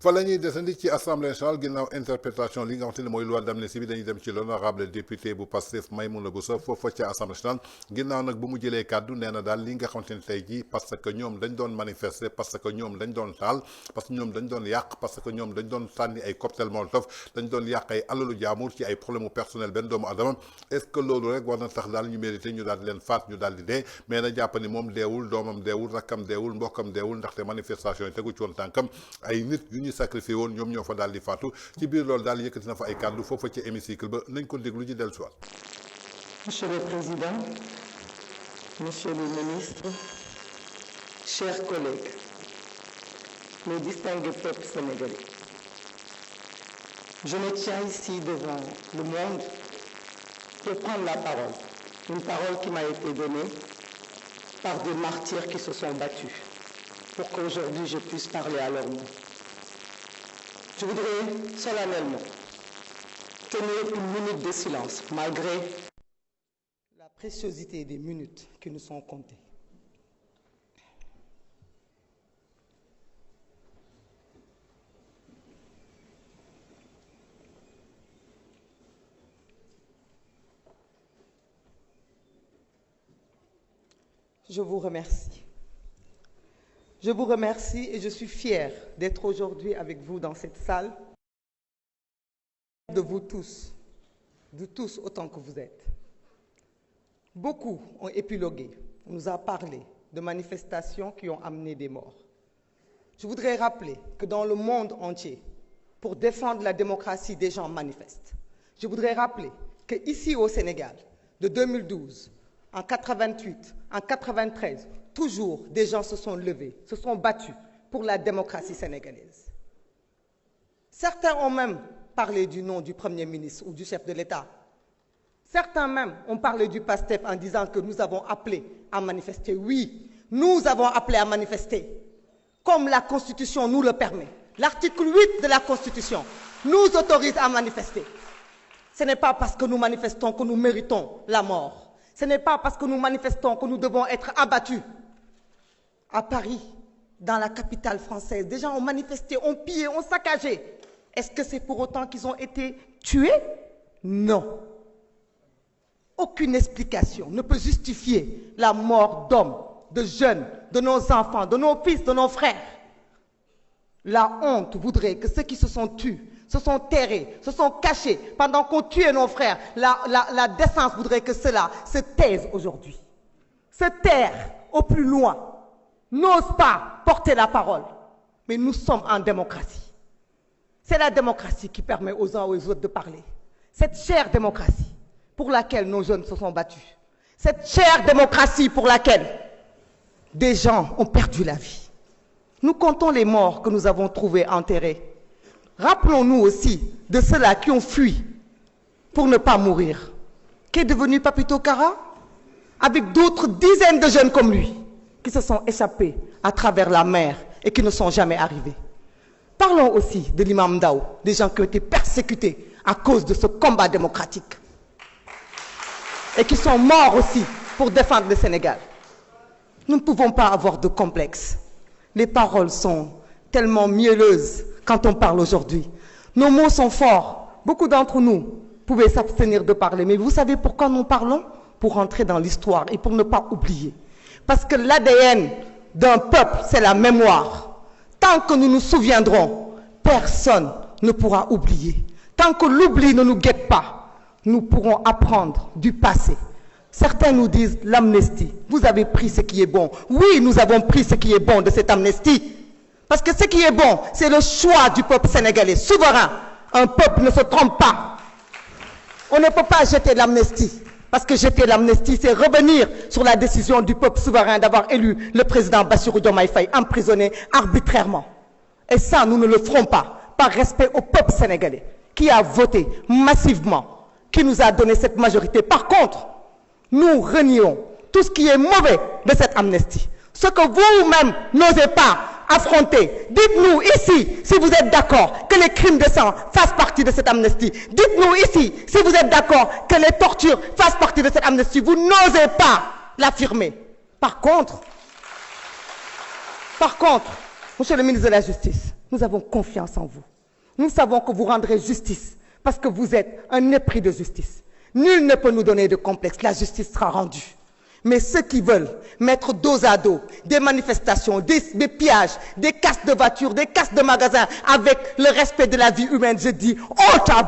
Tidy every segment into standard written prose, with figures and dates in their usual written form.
fa la ñuy desandi ci assemblée nationale ginnaaw interprétation li nga xamante ne mooy loi d'amnistie bi dañuy dem ci l'honorable député bu Pastef Maïmouna Bousso foofa ci assemblée nationale ginnaaw nag bu mu jëlee kàddu nee na daal li nga xamante ne tey jii parce que ñoom dañ doon manifester parce que ñoom dañ doon taal parce que ñoom dañ doon yàq parce que ñoom dañ doon sànni ay cocktail molotov dañ doon yàq ay alalu jaamur ci ay problème personnel benn doomu adama est-ce que loolu rek war na tax daal ñu mérité ñu daal di leen faat ñu daal di dee mais na jàpp ni moom deewul doomam deewul rakkam deewul mbokkam deewul ndaxte manifestation yi tegu ci woon tànkam ay nit yu ñu sacrifié woon ñoom ñoo fa daal di faatu ci biir loolu daal yëkkati na fa ay kàddu foofa ci hémicycle ba nañ ko déglu ji dellu si waat. Monsieur le Président, Monsieur le Ministre, chers collègues, mes distingués peuples sénégalais, je me tiens ici devant le monde pour prendre la parole, une parole qui m'a été donnée par des martyrs qui se sont battus pour qu'aujourd'hui je puisse parler à leur nom. Je voudrais solennellement tenir une minute de silence, malgré la préciosité des minutes qui nous sont comptées. Je vous remercie. Je vous remercie et je suis fière d'être aujourd'hui avec vous dans cette salle, de vous tous, de tous autant que vous êtes. Beaucoup ont épilogué, on nous a parlé de manifestations qui ont amené des morts. Je voudrais rappeler que dans le monde entier, pour défendre la démocratie, des gens manifestent. Je voudrais rappeler qu'ici au Sénégal, de 2012, en 88, en 93, toujours des gens se sont levés, se sont battus pour la démocratie sénégalaise. Certains ont même parlé du nom du Premier ministre ou du chef de l'État. Certains même ont parlé du PASTEF en disant que nous avons appelé à manifester. Oui, nous avons appelé à manifester, comme la Constitution nous le permet. L'article 8 de la Constitution nous autorise à manifester. Ce n'est pas parce que nous manifestons que nous méritons la mort. Ce n'est pas parce que nous manifestons que nous devons être abattus. À Paris, dans la capitale française, des gens ont manifesté, ont pillé, ont saccagé. Est-ce que c'est pour autant qu'ils ont été tués? Non. Aucune explication ne peut justifier la mort d'hommes, de jeunes, de nos enfants, de nos fils, de nos frères. La honte voudrait que ceux qui se sont tués, se sont terrés, se sont cachés pendant qu'on tuait nos frères, la décence voudrait que cela se taise aujourd'hui. Se taire au plus loin. N'ose pas porter la parole. Mais nous sommes en démocratie. C'est la démocratie qui permet aux uns et aux autres de parler. Cette chère démocratie pour laquelle nos jeunes se sont battus. Cette chère démocratie pour laquelle des gens ont perdu la vie. Nous comptons les morts que nous avons trouvés enterrés. Rappelons-nous aussi de ceux-là qui ont fui pour ne pas mourir. Qu'est devenu Papito Kara? Avec d'autres dizaines de jeunes comme lui, qui se sont échappés à travers la mer et qui ne sont jamais arrivés. Parlons aussi de l'imam Ndao, des gens qui ont été persécutés à cause de ce combat démocratique et qui sont morts aussi pour défendre le Sénégal. Nous ne pouvons pas avoir de complexe. Les paroles sont tellement mielleuses quand on parle aujourd'hui. Nos mots sont forts. Beaucoup d'entre nous pouvaient s'abstenir de parler. Mais vous savez pourquoi nous parlons? Pour entrer dans l'histoire et pour ne pas oublier. Parce que l'ADN d'un peuple, c'est la mémoire. Tant que nous nous souviendrons, personne ne pourra oublier. Tant que l'oubli ne nous guette pas, nous pourrons apprendre du passé. Certains nous disent l'amnistie. Vous avez pris ce qui est bon. Oui, nous avons pris ce qui est bon de cette amnistie. Parce que ce qui est bon, c'est le choix du peuple sénégalais, souverain. Un peuple ne se trompe pas. On ne peut pas jeter l'amnistie. Parce que jeter l'amnistie, c'est revenir sur la décision du peuple souverain d'avoir élu le président Bassirou Diomaye Faye, emprisonné arbitrairement. Et ça, nous ne le ferons pas, par respect au peuple sénégalais, qui a voté massivement, qui nous a donné cette majorité. Par contre, nous renions tout ce qui est mauvais de cette amnistie. Ce que vous-même n'osez pas affronter. Dites-nous ici si vous êtes d'accord que les crimes de sang fassent partie de cette amnistie. Dites-nous ici si vous êtes d'accord que les tortures fassent partie de cette amnistie. Vous n'osez pas l'affirmer. Par contre, Monsieur le ministre de la Justice, nous avons confiance en vous. Nous savons que vous rendrez justice parce que vous êtes un épris de justice. Nul ne peut nous donner de complexe, la justice sera rendue. Mais ceux qui veulent mettre dos à dos des manifestations, des pillages, des casses de voitures, des casses de magasins avec le respect de la vie humaine, je dis honte à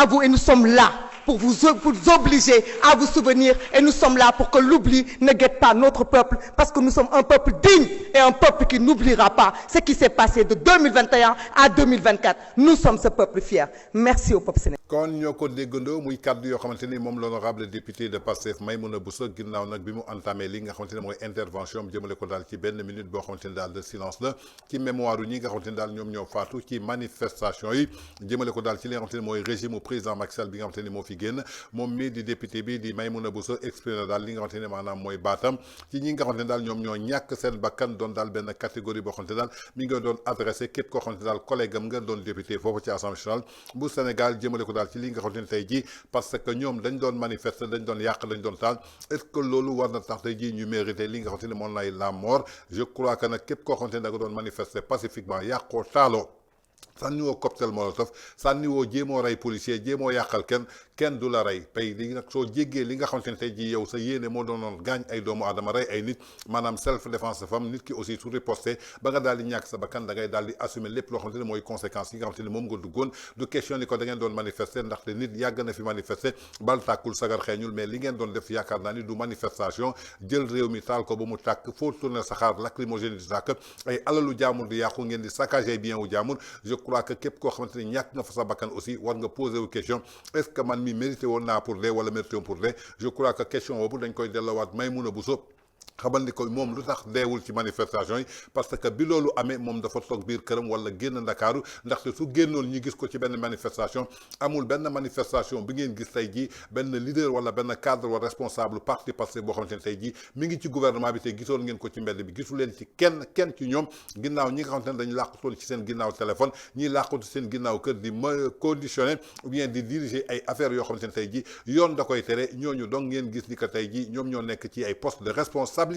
vous et nous sommes là pour vous obliger à vous souvenir et nous sommes là pour que l'oubli ne guette pas notre peuple parce que nous sommes un peuple digne et un peuple qui n'oubliera pas ce qui s'est passé de 2021 à 2024. Nous sommes ce peuple fier. Merci au peuple sénégalais. kon ñoo ko déggandoo muy kàddu yoo xamante ni moom l'honorable député de Pastef Maïmouna Bousso ginnaaw nag bi mu entamé li nga xamante ne mooy intervention am jëmale ko daal ci benn minute boo xamante ni daal de silence la ci mémoire ñi nga xamante ni daal ñoom ñoo faatu ci manifestation yi jëmale ko daal ci li nga xamante ni mooy régime président Macky Sall bi nga xamante ni moo fi génn moom mii di député bi di Maïmouna Bousso exprimé daal li nga xamante ne maanaam mooy baatam ci ñi nga xamante ne daal ñoom ñoo ñàkk seen bakkan doon daal benn catégorie boo xamante ne daal mi ngi doon adressé képp koo xamante ne daal collègue am nga doon député foofu ci assemblée nationale bu Sénégal jëmale ko daal ci li nga xamante ne tey jii parce que ñoom dañ doon manifester dañ doon yàq dañ doon taal est-ce que loolu war na tax tey jii ñu mérité li nga xamante ne moom lay la mort je crois que nag képp koo xamante ne da nga doon manifester pacifiquement yàqoo taaloo sànniwoo cocktail molotov sànniwoo jéemoo rey policier jéemoo yàqal kenn du la rey pay léegi nag soo jéggee li nga xamante ne tey jii yow sa yéene moo doonoon gaañ ay doomu aadama rey ay nit maanaam self défense fam nit ki aussi su riposté ba nga daal di ñàkk sa bakkan da ngay daal di assumer lépp loo xamante ne mooy conséquences yi nga xamante ne moom nga duggoon du question ni ko da ngeen doon manifester ndaxte nit yàgg na fi manifester bal tàkkul sagar xeeñul mais li ngeen doon def yaakaar naa ni du manifestation jël réew mi taal ko ba mu tàkk foo tourner saxaar lacrymogène di tàkk ay alalu jaamur di yàqu ngeen di saccager bien wu jaamur je crois que képp koo xamante ne ñàkk nga fa sa bakkan aussi war nga poser wu question est-ce que man mi mérité woon naa pour dee wala mérité woon pour dee je crois que question boobu dañ koy delloowaat Maïmouna Bousso xamal ni ko moom lu tax deewul ci manifestation yi parce que bi loolu amee moom dafa toog biir këram wala génn Ndakaaru ndaxte su génnoon ñu gis ko ci benn manifestation amul benn manifestation bi ngeen gis tey jii benn leader wala benn cadre wala responsable parti Pastef boo xamante ne tey jii mi ngi ci gouvernement bi te gisoon ngeen ko ci mbedd bi gisu leen ci kenn ci ñoom ginnaaw ñi nga xamante ne dañu làqatoon ci seen ginnaaw téléphone ñii làqatu seen ginnaaw kër di conditionner ou bien di diriger ay affaires yoo xamante ne tey jii yoon da koy tere ñooñu donc ngeen gis ni que tey jii ñoom ñoo nekk ci ay postes de responsabilité.